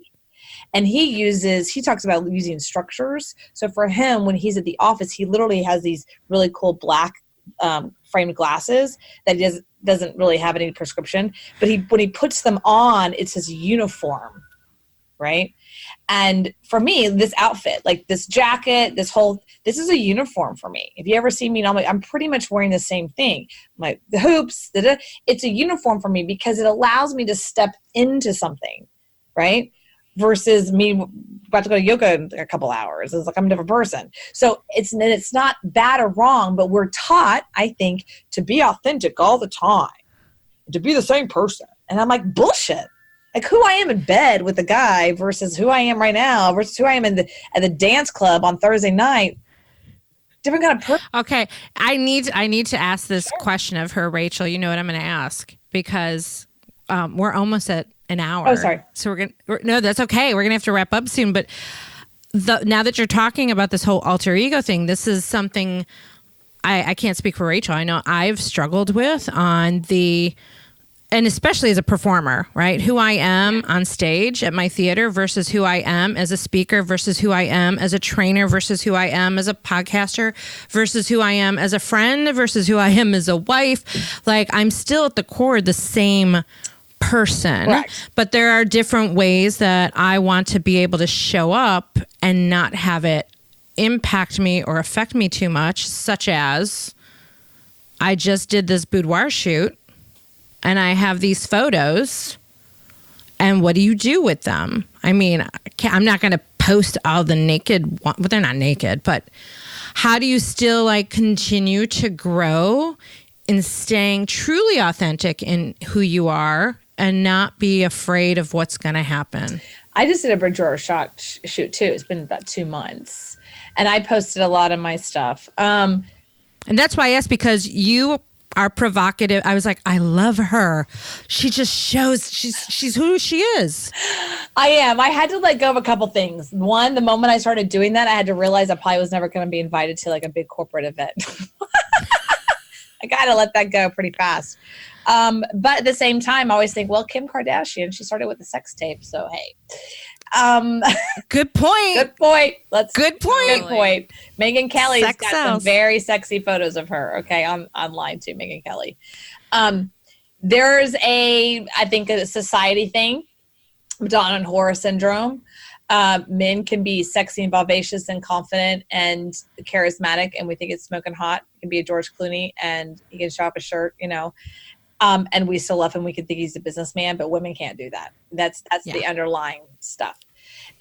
And he talks about using structures. So for him, when he's at the office, he literally has these really cool black framed glasses that he doesn't really have any prescription, but when he puts them on, it's his uniform, right? And for me, this outfit, like this jacket, this is a uniform for me. If you ever see me, I'm pretty much wearing the same thing. The hoops, it's a uniform for me because it allows me to step into something, right? versus me about to go to yoga in a couple hours. It's like I'm a different person. So it's not bad or wrong, but we're taught, I think, to be authentic all the time, to be the same person. And I'm like, bullshit. Like who I am in bed with a guy versus who I am right now versus who I am at the dance club on Thursday night. Different kind of person. Okay. I need to ask this question of her, Rachel. You know what I'm going to ask because we're almost at an hour. Oh, sorry. So no, that's okay. We're going to have to wrap up soon. But now that you're talking about this whole alter ego thing, this is something I can't speak for Rachel. I know I've struggled with and especially as a performer, right? Who I am on stage at my theater versus who I am as a speaker versus who I am as a trainer versus who I am as a podcaster versus who I am as a friend versus who I am as a wife. Like I'm still at the core the same person, Correct. But there are different ways that I want to be able to show up and not have it impact me or affect me too much, such as I just did this boudoir shoot and I have these photos, and what do you do with them? I mean, I'm not going to post all the naked, well, they're not naked, but how do you still like continue to grow in staying truly authentic in who you are and not be afraid of what's going to happen? I just did a Bridgewater shoot too. It's been about 2 months, and I posted a lot of my stuff. And that's why I asked, because you are provocative. I was like, I love her. She just shows she's who she is. I am. I had to let go of a couple things. One, the moment I started doing that, I had to realize I probably was never going to be invited to like a big corporate event. I got to let that go pretty fast. But at the same time, I always think, well, Kim Kardashian, she started with a sex tape. So, hey. Good point. Good point. Good point. Megyn Kelly's Sex got sells. some very sexy photos of her. Okay, online too, Megyn Kelly. There's I think a society thing, Madonna and Horror syndrome. Men can be sexy and vivacious and confident and charismatic, and we think it's smoking hot. It can be a George Clooney, and he can show up a shirt, and we still love him. We can think he's a businessman, but women can't do that. That's the underlying stuff.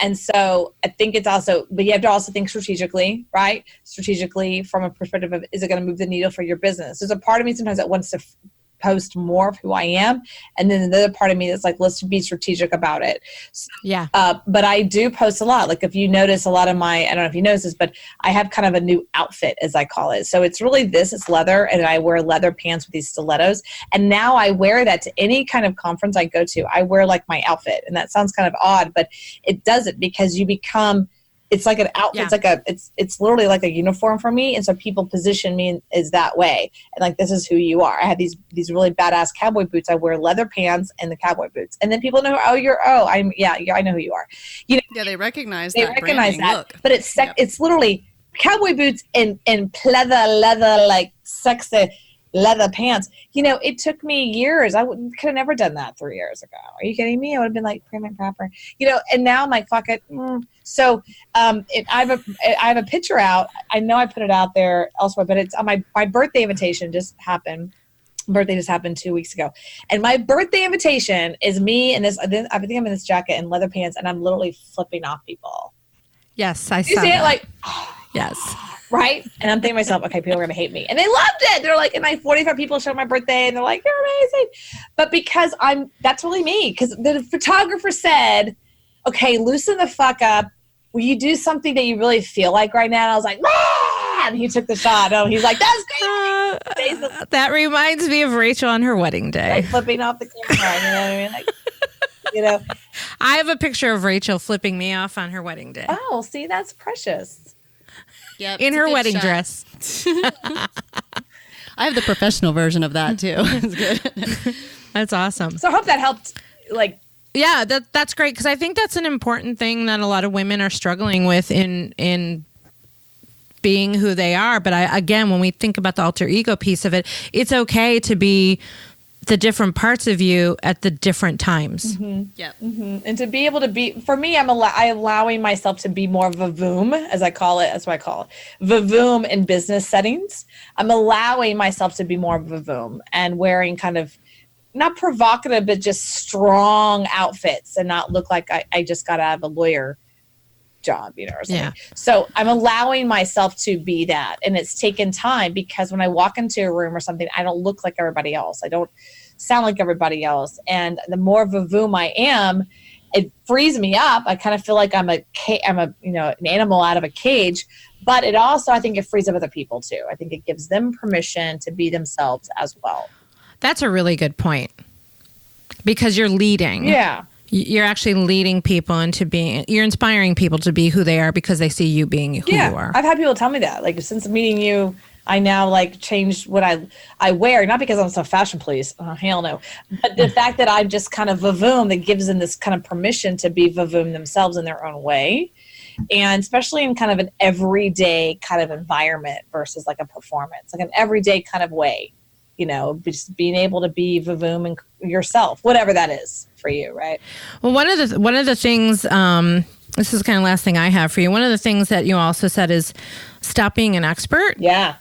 And so I think it's also, but you have to also think strategically, right? Strategically from a perspective of, is it going to move the needle for your business? There's a part of me sometimes that wants to post more of who I am. And then another part of me that's like, let's be strategic about it. So, yeah. But I do post a lot. Like if you notice a lot of I don't know if you notice this, but I have kind of a new outfit, as I call it. So it's really it's leather, and I wear leather pants with these stilettos. And now I wear that to any kind of conference I go to. I wear like my outfit. And that sounds kind of odd, but it does it because you become, it's like an outfit. Yeah. It's literally like a uniform for me. And so people position me as that way. And like, this is who you are. I have these really badass cowboy boots. I wear leather pants and the cowboy boots. And then people know, I know who you are. Yeah, they recognize that. Look. But it's literally cowboy boots and leather, like sexy leather pants. It took me years. I could have never done that 3 years ago. Are you kidding me? I would have been like prim and proper, and now I'm like, fuck it. So I have a picture out. I know I put it out there elsewhere, but it's on my birthday invitation just happened. Birthday just happened 2 weeks ago. And my birthday invitation is me in this, I think I'm in this jacket and leather pants, and I'm literally flipping off people. Yes, I saw You see that. it? Like, yes. right? And I'm thinking to myself, okay, people are going to hate me. And they loved it. They're like, and like 45 people showed my birthday, and they're like, you're amazing. But because that's really me. Because the photographer said, okay, loosen the fuck up. Will you do something that you really feel like right now? And I was like, ah! And he took the shot. Oh, he's like, that's great. That reminds me of Rachel on her wedding day. Like flipping off the camera. You know what I mean? Like, I have a picture of Rachel flipping me off on her wedding day. Oh, see, that's precious. Yep, in her wedding shot. Dress. I have the professional version of that too. It's good. That's awesome. So I hope that helped. Like, yeah, that's great, because I think that's an important thing that a lot of women are struggling with in being who they are. But again, when we think about the alter ego piece of it, it's okay to be the different parts of you at the different times. Mm-hmm. Yep. Mm-hmm. And to be able to be, for me, I'm allowing myself to be more vavoom, as I call it. That's what I call it. Vavoom in business settings. I'm allowing myself to be more vavoom and wearing kind of not provocative, but just strong outfits and not look like I just got out of a lawyer job, or something. Yeah. So I'm allowing myself to be that. And it's taken time, because when I walk into a room or something, I don't look like everybody else. I don't sound like everybody else. And the more vavoom I am, it frees me up. I kind of feel like I'm an animal out of a cage, but it also, I think it frees up other people too. I think it gives them permission to be themselves as well. That's a really good point, because you're leading. Yeah. You're actually leading people into you're inspiring people to be who they are because they see you being who you are. I've had people tell me that. Like, since meeting you, I now changed what I wear, not because I'm so fashion police. Oh, hell no. But the fact that I'm just kind of vavoom, that gives them this kind of permission to be vavoom themselves in their own way. And especially in kind of an everyday kind of environment versus like a performance, like an everyday kind of way. Just being able to be vavoom and yourself, whatever that is for you, right? Well, one of the things, this is kind of the last thing I have for you. One of the things that you also said is stop being an expert. Yeah.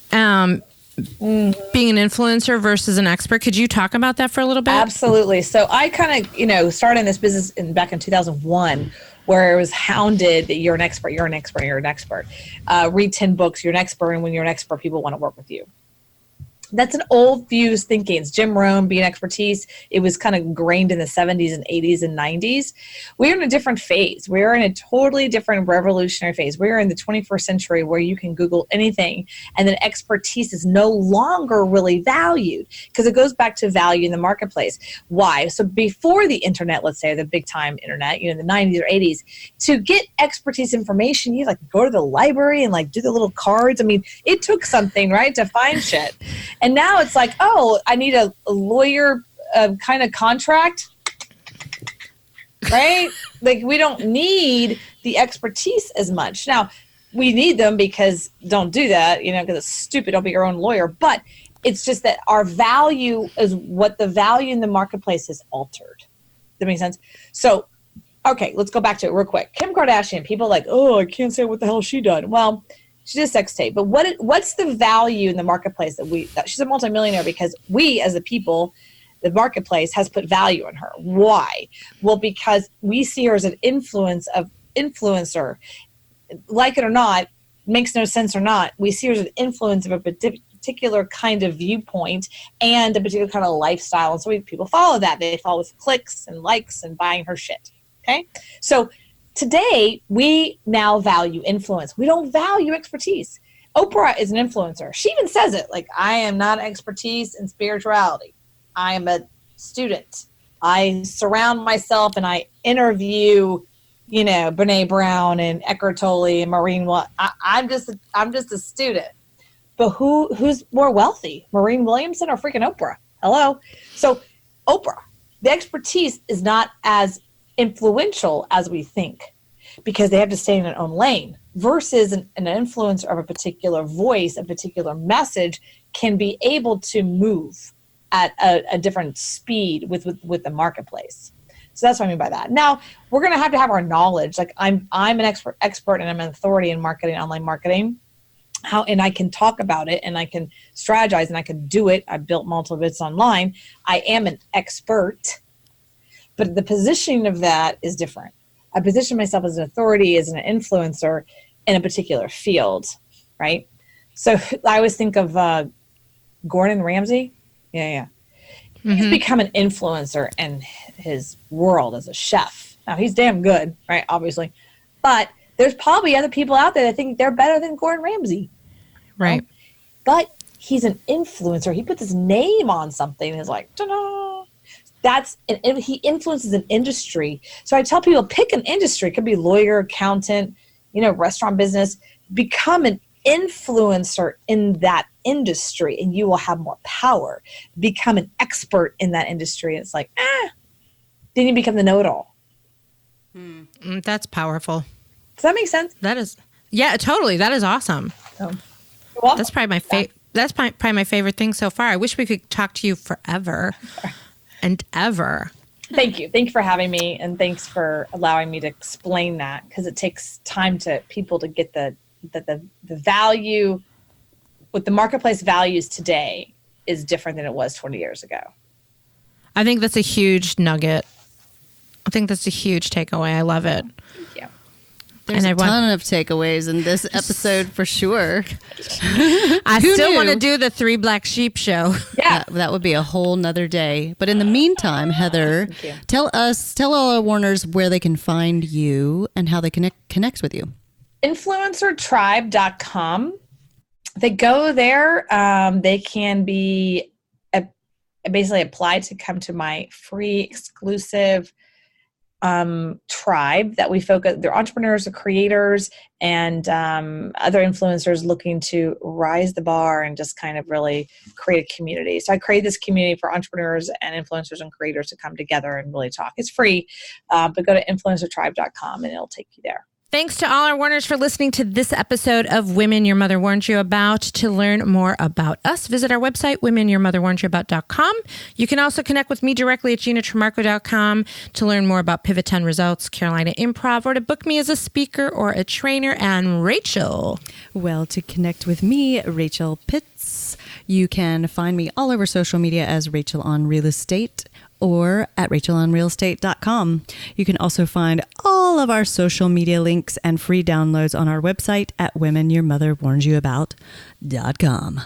Being an influencer versus an expert. Could you talk about that for a little bit? Absolutely. So I kind of, started in this business back in 2001, where it was hounded that you're an expert, you're an expert, you're an expert. Read 10 books, you're an expert, and when you're an expert, people want to work with you. That's an old views thinking. It's Jim Rohn being expertise. It was kind of ingrained in the 70s and 80s and 90s. We're in a different phase. We're in a totally different revolutionary phase. We're in the 21st century where you can Google anything, and then expertise is no longer really valued, because it goes back to value in the marketplace. Why? So before the internet, let's say the big time internet, the 90s or 80s, to get expertise information, you go to the library and do the little cards. I mean, it took something, right, to find shit. And now it's like, oh, I need a lawyer kind of contract, right? We don't need the expertise as much. Now, we need them, because don't do that, because it's stupid. Don't be your own lawyer. But it's just that our value is what the value in the marketplace has altered. Does that make sense? So, okay, let's go back to it real quick. Kim Kardashian, people oh, I can't say what the hell she done. Well, she did a sex tape, but what's the value in the marketplace that she's a multimillionaire, because we as the people, the marketplace has put value in her. Why? Well, because we see her as an influencer. Like it or not, makes no sense or not, we see her as an influence of a particular kind of viewpoint and a particular kind of lifestyle. And so people follow that. They follow with clicks and likes and buying her shit. Okay? So today, we now value influence. We don't value expertise. Oprah is an influencer. She even says it, I am not expertise in spirituality. I am a student. I surround myself and I interview, Brene Brown and Eckhart Tolle and Maureen. I'm just a student. But who's more wealthy, Maureen Williamson or freaking Oprah? Hello. So Oprah, the expertise is not as influential as we think, because they have to stay in their own lane, versus an influencer of a particular voice, a particular message, can be able to move at a different speed with the marketplace. So that's what I mean by that. Now, we're going to have our knowledge. I'm an expert and I'm an authority in marketing, online marketing. And I can talk about it and I can strategize and I can do it. I've built multiple bits online. I am an expert, but the positioning of that is different. I position myself as an authority, as an influencer in a particular field, right? So I always think of Gordon Ramsay. Yeah. Mm-hmm. He's become an influencer in his world as a chef. Now, he's damn good, right, obviously. But there's probably other people out there that think they're better than Gordon Ramsay. Right. But he's an influencer. He puts his name on something and is like, ta-da. He influences an industry. So I tell people, pick an industry. It could be lawyer, accountant, restaurant business. Become an influencer in that industry and you will have more power. Become an expert in that industry. It's then you become the know-it-all. That's powerful. Does that make sense? That is, yeah, totally. That is awesome. That's probably my favorite thing so far. I wish we could talk to you forever. And ever. Thank you. Thank you for having me, and thanks for allowing me to explain that, because it takes time to people to get the value. What the marketplace values today is different than it was 20 years ago. I think that's a huge nugget. I think that's a huge takeaway. I love it. Thank you. There's a ton of takeaways in this episode for sure. I still want to do the 3 Black Sheep show. Yeah. That would be a whole nother day. But in the meantime, Heather, tell all our Warners where they can find you and how they connect with you. Influencertribe.com. They go there. They can be basically applied to come to my free exclusive tribe that we focus. They're entrepreneurs, they're creators, and other influencers looking to rise the bar and just kind of really create a community. So I create this community for entrepreneurs and influencers and creators to come together and really talk. It's free, but go to influencertribe.com and it'll take you there. Thanks to all our Warners for listening to this episode of Women Your Mother Warned You About. To learn more about us, visit our website, womenyourmotherwarnedyouabout.com. You can also connect with me directly at ginatramarco.com to learn more about Pivot 10 Results, Carolina Improv, or to book me as a speaker or a trainer. And Rachel. Well, to connect with me, Rachel Pitts, you can find me all over social media as Rachel on Real Estate, or at rachelonrealestate.com. You can also find all of our social media links and free downloads on our website at womenyourmotherwarnsyouabout.com.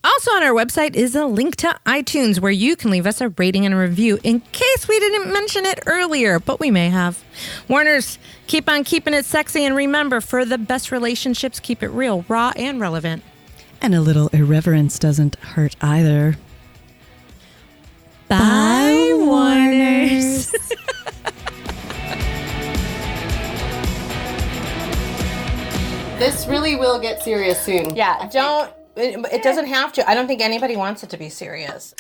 Also on our website is a link to iTunes where you can leave us a rating and a review in case we didn't mention it earlier, but we may have. Warners, keep on keeping it sexy, and remember, for the best relationships, keep it real, raw, and relevant. And a little irreverence doesn't hurt either. Bye, Warners. This really will get serious soon. Yeah, it doesn't have to. I don't think anybody wants it to be serious.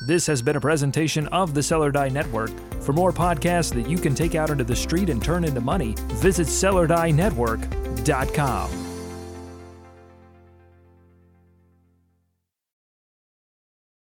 This has been a presentation of the Sell or Die Network. For more podcasts that you can take out into the street and turn into money, visit sellerdienetwork.com.